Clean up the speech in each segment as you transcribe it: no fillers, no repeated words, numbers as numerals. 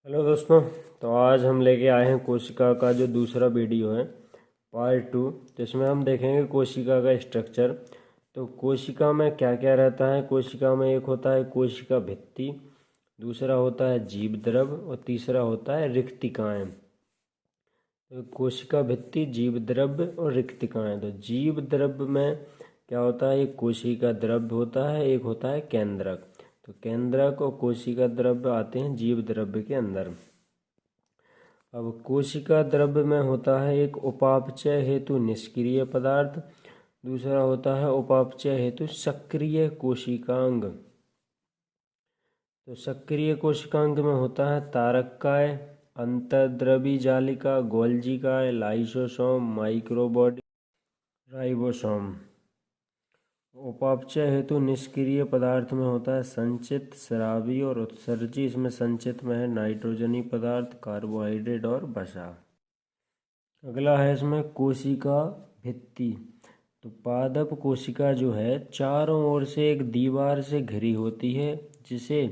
Hello दोस्तों। तो आज हम लेके आए हैं कोशिका का जो दूसरा वीडियो है, पार्ट 2। तो इसमें हम देखेंगे कोशिका का स्ट्रक्चर। तो कोशिका में क्या क्या रहता है। कोशिका में एक होता है कोशिका भित्ति, दूसरा होता है जीव द्रव और तीसरा होता है रिक्तिकाएं। तो कोशिका भित्ति, जीव द्रव्य और रिक्तिकाएं। तो जीव द्रव्य में क्या होता है, एक कोशिका द्रव्य होता है, एक होता है केंद्रक। तो केंद्रक और कोशिका द्रव्य आते हैं जीव द्रव्य के अंदर। अब कोशिका द्रव्य में होता है एक उपापचय हेतु निष्क्रिय पदार्थ, दूसरा होता है उपापचय हेतु सक्रिय कोशिकांग। तो सक्रिय कोशिकांग में होता है तारककाय, अंतर्द्रवी जालिका, गोल्जिकाय, लाइसोसोम, माइक्रोबॉडी, राइबोसोम। उपापचय हेतु निष्क्रिय पदार्थ में होता है संचित, स्रावी और उत्सर्जी। इसमें संचित में है नाइट्रोजनी पदार्थ, कार्बोहाइड्रेट और वसा। अगला है इसमें कोशिका भित्ति। तो पादप कोशिका जो है चारों ओर से एक दीवार से घिरी होती है, जिसे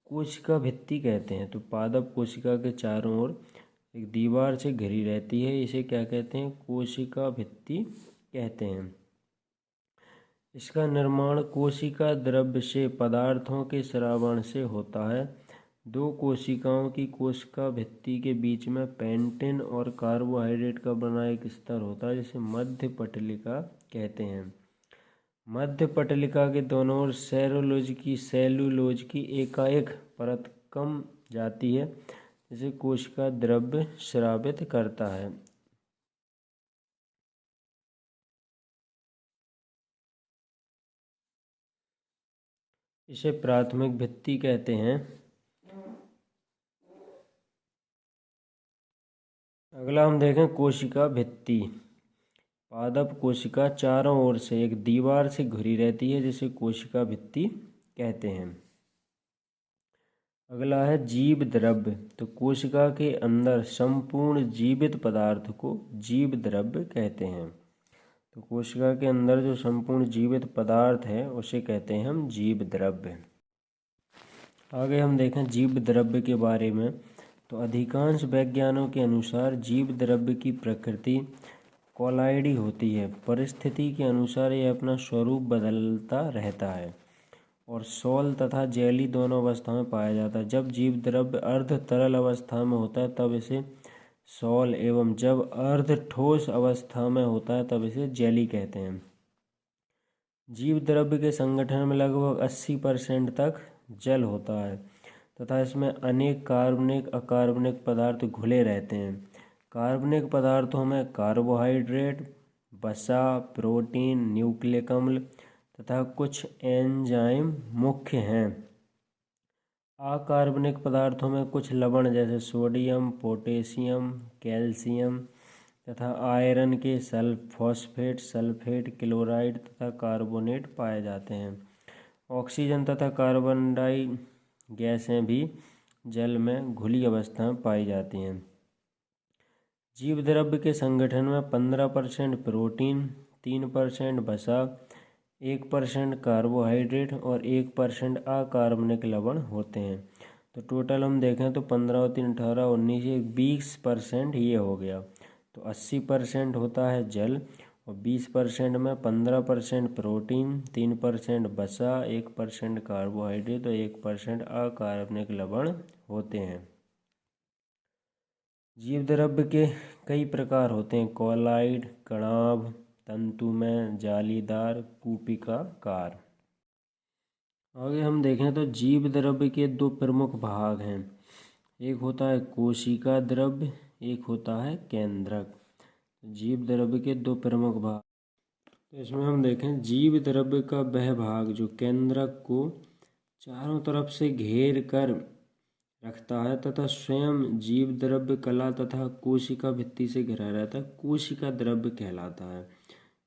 कोशिका भित्ति कहते हैं। तो पादप कोशिका के चारों ओर एक दीवार से घिरी रहती है, इसे क्या कहते हैं, कोशिका भित्ति कहते हैं। इसका निर्माण कोशिका द्रव्य से पदार्थों के स्रावण से होता है। दो कोशिकाओं की कोशिका भित्ति के बीच में पेंटिन और कार्बोहाइड्रेट का बना एक स्तर होता है, जिसे मध्य पटलिका कहते हैं। मध्य पटलिका के दोनों ओर सेलुलोज की एकाएक परत कम जाती है, जिसे कोशिका द्रव्य स्रावित करता है। इसे प्राथमिक भित्ति कहते हैं। अगला हम देखें कोशिका भित्ति। पादप कोशिका चारों ओर से एक दीवार से घिरी रहती है, जिसे कोशिका भित्ति कहते हैं। अगला है जीव द्रव्य। तो कोशिका के अंदर संपूर्ण जीवित पदार्थ को जीव द्रव्य कहते हैं। तो कोशिका के अंदर जो संपूर्ण जीवित पदार्थ है उसे कहते हैं हम जीव द्रव्य। आगे हम देखें जीव द्रव्य के बारे में। तो अधिकांश वैज्ञानिकों के अनुसार जीव द्रव्य की प्रकृति कोलाइडी होती है। परिस्थिति के अनुसार यह अपना स्वरूप बदलता रहता है और सॉल तथा जेली दोनों अवस्था में पाया जाता है। जब जीव द्रव्य अर्ध तरल अवस्था में होता है तब इसे सॉल, एवं जब अर्ध ठोस अवस्था में होता है तब इसे जेली कहते हैं। जीव द्रव्य के संगठन में लगभग 80% तक जल होता है तथा इसमें अनेक कार्बनिक अकार्बनिक पदार्थ घुले रहते हैं। कार्बनिक पदार्थों में कार्बोहाइड्रेट, वसा, प्रोटीन, न्यूक्लिक अम्ल तथा कुछ एंजाइम मुख्य हैं। अकार्बनिक पदार्थों में कुछ लवण जैसे सोडियम, पोटेशियम, कैल्शियम तथा आयरन के फॉस्फेट, सल्फेट, क्लोराइड तथा कार्बोनेट पाए जाते हैं। ऑक्सीजन तथा कार्बन डाई गैसें भी जल में घुली अवस्था में पाई जाती हैं। जीव द्रव्य के संगठन में 15% प्रोटीन, 3% वसा, 1% कार्बोहाइड्रेट और 1% अकार्बनिक लवण होते हैं। तो टोटल हम देखें तो 15 और 3 18 19 20% ये हो गया। तो 80% होता है जल और 20% में 15% प्रोटीन, 3% वसा, 1% कार्बोहाइड्रेट और 1% अकार्बनिक लवण होते हैं। जीव द्रव्य के कई प्रकार होते हैं, कोलाइड, कणाभ, तंतुमय, जालीदार, कूपिकाकार। आगे हम देखें तो जीव द्रव्य के दो प्रमुख भाग हैं, एक होता है कोशिका द्रव्य, एक होता है केंद्रक। जीव द्रव्य के दो प्रमुख भाग। तो इसमें हम देखें जीव द्रव्य का वह भाग जो केंद्रक को चारों तरफ से घेर कर रखता है तथा स्वयं जीव द्रव्य कला तथा कोशिका भित्ति से घिरा रहता है, कोशिका द्रव्य कहलाता है।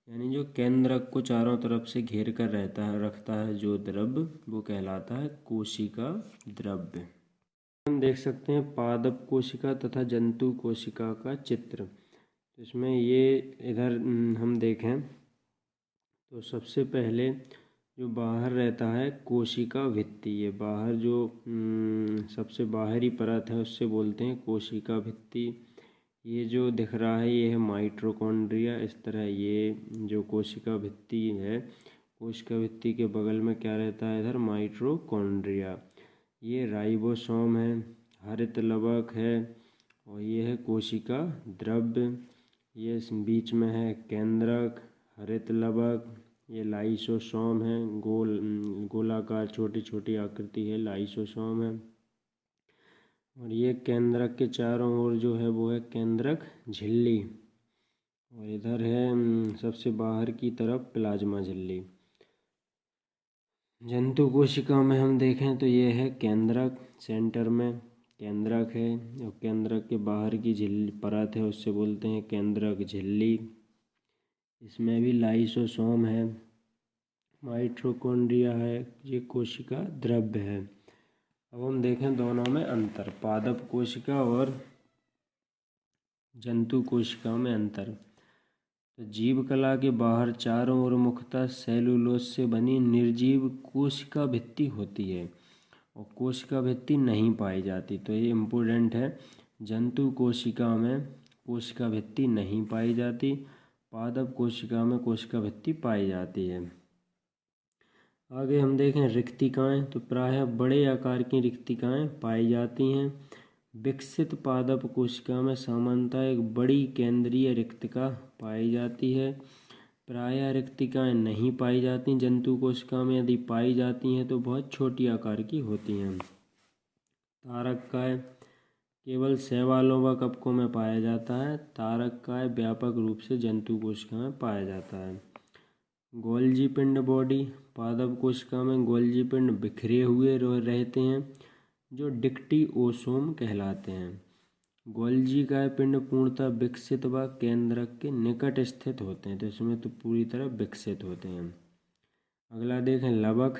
यानी जो केंद्रक को चारों तरफ से घेर कर रखता है जो द्रव्य, वो कहलाता है कोशिका द्रव्य। हम देख सकते हैं पादप कोशिका तथा जंतु कोशिका का चित्र। तो इसमें ये इधर हम देखें तो सबसे पहले जो बाहर रहता है कोशिका भित्ति, ये बाहर जो सबसे बाहरी परत है उससे बोलते हैं कोशिका भित्ति। ये जो दिख रहा है ये है माइटोकॉन्ड्रिया। इस तरह ये जो कोशिका भित्ति है, कोशिका भित्ति के बगल में क्या रहता है, इधर माइटोकॉन्ड्रिया। ये राइबोसोम है, हरित लवक है, और ये है कोशिका द्रव्य। ये इस बीच में है केंद्रक, हरित लवक। ये लाइसोसोम है, गोलाकार छोटी छोटी आकृति है, लाइसोसोम है। और ये केंद्रक के चारों ओर जो है वो है केंद्रक झिल्ली। और इधर है सबसे बाहर की तरफ प्लाज्मा झिल्ली। जंतु कोशिका में हम देखें तो ये है केंद्रक, सेंटर में केंद्रक है, और केंद्रक के बाहर की झिल्ली परत है उससे बोलते हैं केंद्रक झिल्ली। इसमें भी लाइसोसोम है, माइटोकॉन्ड्रिया है, ये कोशिका द्रव्य है। अब हम देखें दोनों में अंतर, पादप कोशिका और जंतु कोशिका में अंतर। तो जीव कला के बाहर चारों ओर मुख्यतः सेलुलोज से बनी निर्जीव कोशिका भित्ति होती है, और कोशिका भित्ति नहीं पाई जाती। तो ये इम्पोर्टेंट है, जंतु कोशिका में कोशिका भित्ति नहीं पाई जाती, पादप कोशिका में कोशिका भित्ति पाई जाती है। आगे हम देखें रिक्तिकाएं, तो प्रायः बड़े आकार की रिक्तिकाएं पाई जाती हैं। विकसित पादप कोशिका में सामान्यतः एक बड़ी केंद्रीय रिक्तिका पाई जाती है। प्रायः रिक्तिकाएं नहीं पाई जाती जंतु कोशिका में, यदि पाई जाती हैं तो बहुत छोटी आकार की होती हैं। तारककाय केवल शैवालों व कवकों में पाया जाता है। तारककाय व्यापक रूप से जंतु कोशिका में पाया जाता है। गोल्जी पिंड बॉडी, पादप कोशिका में गोल्जी पिंड बिखरे हुए रहते हैं जो डिक्टिओसोम कहलाते हैं। गोल्जी का पिंड पूर्णतः विकसित व केंद्रक के निकट स्थित होते हैं, तो इसमें तो पूरी तरह विकसित होते हैं। अगला देखें लवक,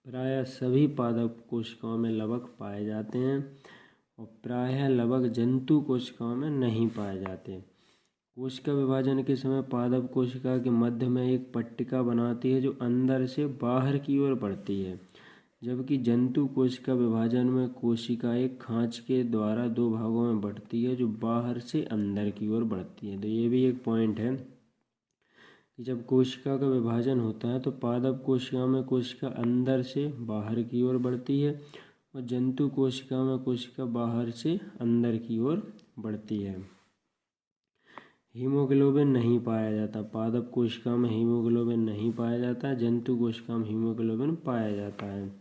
प्रायः सभी पादप कोशिकाओं में लवक पाए जाते हैं, और प्रायः लवक जंतु कोशिकाओं में नहीं पाए जाते। कोशिका विभाजन के समय पादप कोशिका के मध्य में एक पट्टिका बनाती है जो अंदर से बाहर की ओर बढ़ती है, जबकि जंतु कोशिका विभाजन में कोशिका एक खांच के द्वारा दो भागों में बढ़ती है जो बाहर से अंदर की ओर बढ़ती है। तो ये भी एक पॉइंट है कि जब कोशिका का विभाजन होता है तो पादप कोशिका में कोशिका अंदर से बाहर की ओर बढ़ती है, और जंतु कोशिका में कोशिका बाहर से अंदर की ओर बढ़ती है। हीमोग्लोबिन नहीं पाया जाता, पादप कोशिका में हीमोग्लोबिन नहीं पाया जाता, जंतु कोशिका में हीमोग्लोबिन पाया जाता है।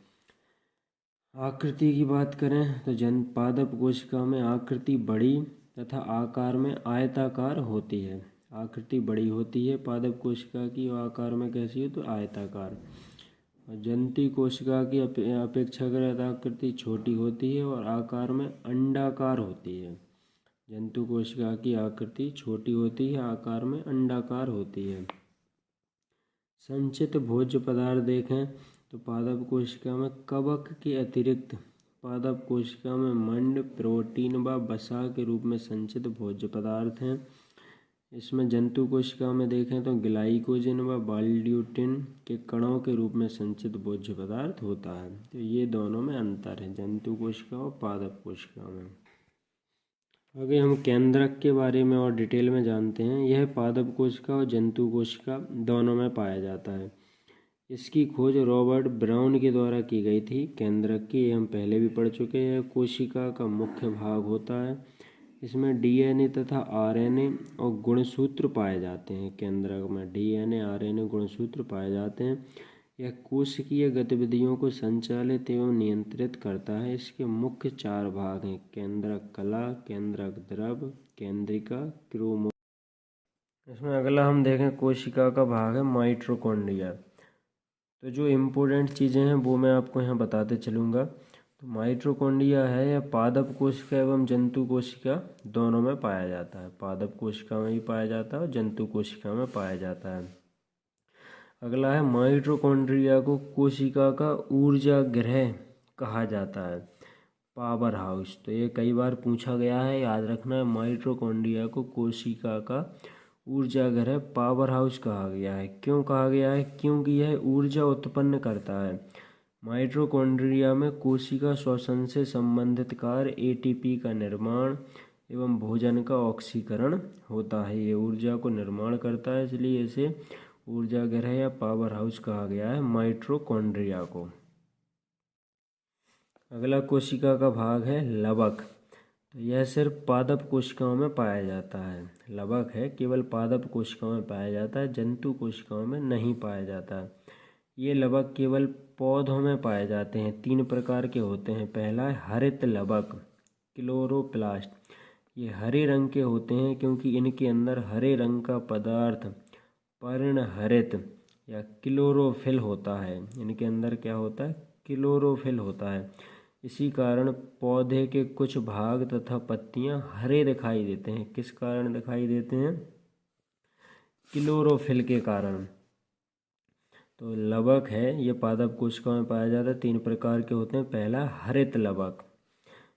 आकृति की बात करें तो पादप कोशिका में आकृति बड़ी तथा आकार में आयताकार होती है। आकृति बड़ी होती है पादप कोशिका की, और आकार में कैसी है तो आयताकार। और जंतु कोशिका की अपेक्षाकृत आकृति छोटी होती है और आकार में अंडाकार होती है। जंतु कोशिका की आकृति छोटी होती है, आकार में अंडाकार होती है। संचित भोज्य पदार्थ देखें तो पादप कोशिका में कवक के अतिरिक्त पादप कोशिका में मंड, प्रोटीन व वसा के रूप में संचित भोज्य पदार्थ हैं। इसमें जंतु कोशिका में देखें तो ग्लाइकोजन व बाइल्ड्यूटिन के कणों के रूप में संचित भोज्य पदार्थ होता है। तो ये दोनों में अंतर है, जंतु कोशिका और पादप कोशिका में। आगे हम केंद्रक के बारे में और डिटेल में जानते हैं। यह पादप कोशिका और जंतु कोशिका दोनों में पाया जाता है। इसकी खोज रॉबर्ट ब्राउन के द्वारा की गई थी। केंद्रक की हम पहले भी पढ़ चुके हैं। कोशिका का मुख्य भाग होता है, इसमें डीएनए तथा आरएनए और गुणसूत्र पाए जाते हैं। केंद्रक में डीएनए, आरएनए, गुणसूत्र पाए जाते हैं। यह कोशिकीय गतिविधियों को संचालित एवं नियंत्रित करता है। इसके मुख्य चार भाग हैं: केंद्रक कला, केंद्रक द्रव, केंद्रिका, क्रोमो। इसमें अगला हम देखें कोशिका का भाग है माइटोकॉन्ड्रिया। तो जो इम्पोर्टेंट चीज़ें हैं वो मैं आपको यहाँ बताते चलूँगा। तो माइटोकॉन्ड्रिया है यह पादप कोशिका एवं जंतु कोशिका दोनों में पाया जाता है। पादप कोशिका में भी पाया जाता है और जंतु कोशिका में पाया जाता है। अगला है माइटोकॉन्ड्रिया को कोशिका का ऊर्जा गृह कहा जाता है, पावर हाउस। तो ये कई बार पूछा गया है, याद रखना है। माइटोकॉन्ड्रिया को कोशिका का ऊर्जा घर है, पावर हाउस कहा गया है। क्यों कहा गया है? क्योंकि यह ऊर्जा उत्पन्न करता है। माइटोकॉन्ड्रिया में कोशिका श्वसन से संबंधित कार्य, एटीपी का निर्माण एवं भोजन का ऑक्सीकरण होता है। ये ऊर्जा को निर्माण करता है, इसलिए इसे ऊर्जा घर या पावर हाउस कहा गया है माइटोकॉन्ड्रिया को। अगला कोशिका का भाग है लवक। तो यह सिर्फ पादप कोशिकाओं में पाया जाता है। लवक है, केवल पादप कोशिकाओं में पाया जाता है, जंतु कोशिकाओं में नहीं पाया जाता। ये लवक केवल पौधों में पाए जाते हैं। 3 प्रकार के होते हैं। पहला है हरित लवक, क्लोरोप्लास्ट। ये हरे रंग के होते हैं क्योंकि इनके अंदर हरे रंग का पदार्थ पर्णहरित या क्लोरोफिल होता है। इनके अंदर क्या होता है? क्लोरोफिल होता है। इसी कारण पौधे के कुछ भाग तथा पत्तियां हरे दिखाई देते हैं। किस कारण दिखाई देते हैं? क्लोरोफिल के कारण। तो लवक है, ये पादप कोशिकाओं में पाया जाता है। 3 प्रकार के होते हैं। पहला हरित लवक,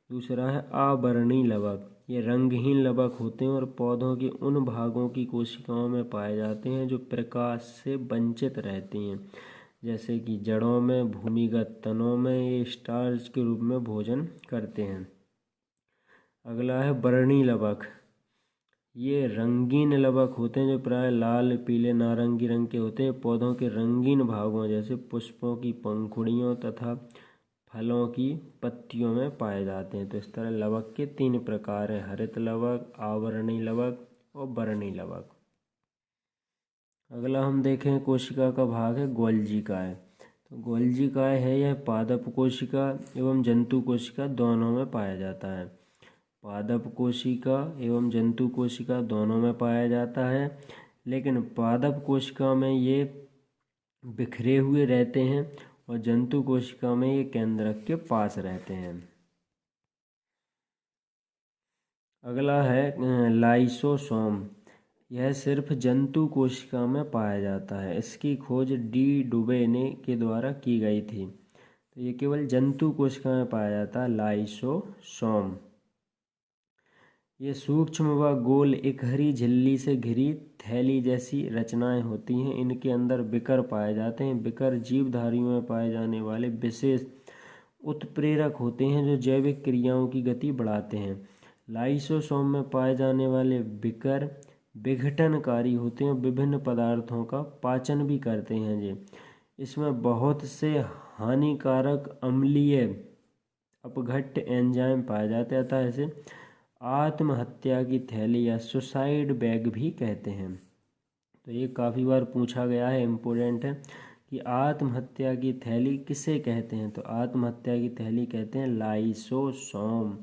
दूसरा है आवरणीय लवक। ये रंगहीन लवक होते हैं और पौधों के उन भागों की कोशिकाओं में पाए जाते हैं जो प्रकाश से वंचित रहती हैं, जैसे कि जड़ों में, भूमिगत तनों में। ये स्टार्च के रूप में भोजन करते हैं। अगला है वर्णीय लवक। ये रंगीन लवक होते हैं जो प्राय लाल, पीले, नारंगी रंग के होते हैं। पौधों के रंगीन भागों जैसे पुष्पों की पंखुड़ियों तथा फलों की पत्तियों में पाए जाते हैं। तो इस तरह लवक के 3 प्रकार हैं, हरित लवक, आवरणीय लवक और वर्णीय लवक। अगला हम देखें कोशिका का भाग है गोल्जिकाएं। तो गोल्जिकाएं है, यह पादप कोशिका एवं जंतु कोशिका दोनों में पाया जाता है। पादप कोशिका एवं जंतु कोशिका दोनों में पाया जाता है, लेकिन पादप कोशिका में ये बिखरे हुए रहते हैं और जंतु कोशिका में ये केंद्रक के पास रहते हैं। अगला है लाइसोसोम। यह सिर्फ जंतु कोशिका में पाया जाता है। इसकी खोज डी डुबेने के द्वारा की गई थी। तो ये केवल जंतु कोशिका में पाया जाता है, लाइसोसोम। ये सूक्ष्म व गोल इकहरी झिल्ली से घिरी थैली जैसी रचनाएं होती हैं। इनके अंदर बिकर पाए जाते हैं। बिकर जीवधारियों में पाए जाने वाले विशेष उत्प्रेरक होते हैं जो जैविक क्रियाओं की गति बढ़ाते हैं। लाइसोसोम में पाए जाने वाले बिकर विघटनकारी होते हैं, विभिन्न पदार्थों का पाचन भी करते हैं। जी, इसमें बहुत से हानिकारक अम्लीय अपघट्य एंजाइम पाए जाते हैं, अतः इसे आत्महत्या की थैली या सुसाइड बैग भी कहते हैं। तो ये काफ़ी बार पूछा गया है, इम्पोर्टेंट है कि आत्महत्या की थैली किसे कहते हैं। तो आत्महत्या की थैली कहते हैं लाइसोसोम।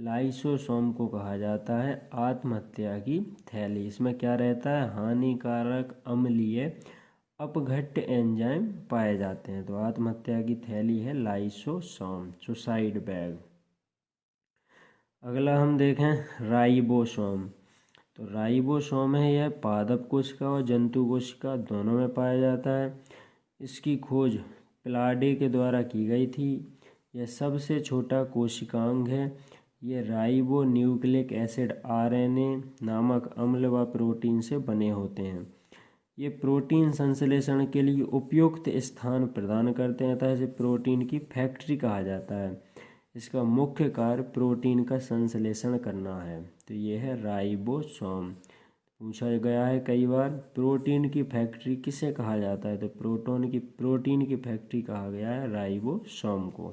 लाइसोसोम को कहा जाता है आत्महत्या की थैली। इसमें क्या रहता है? हानिकारक अम्लीय अपघट्य एंजाइम पाए जाते हैं। तो आत्महत्या की थैली है लाइसोसोम, सुसाइड बैग। अगला हम देखें राइबोसोम। तो राइबोसोम है, यह पादप कोशिका और जंतु कोशिका दोनों में पाया जाता है। इसकी खोज प्लाडे के द्वारा की गई थी। यह सबसे छोटा कोशिकांग है। ये राइबो न्यूक्लिक एसिड आरएनए नामक अम्ल व प्रोटीन से बने होते हैं। ये प्रोटीन संश्लेषण के लिए उपयुक्त स्थान प्रदान करते हैं, अतः इसे प्रोटीन की फैक्ट्री कहा जाता है। इसका मुख्य कार्य प्रोटीन का संश्लेषण करना है। तो ये है राइबोसोम। पूछा गया है कई बार, प्रोटीन की फैक्ट्री किसे कहा जाता है? तो प्रोटीन की फैक्ट्री कहा गया है राइबोसोम को।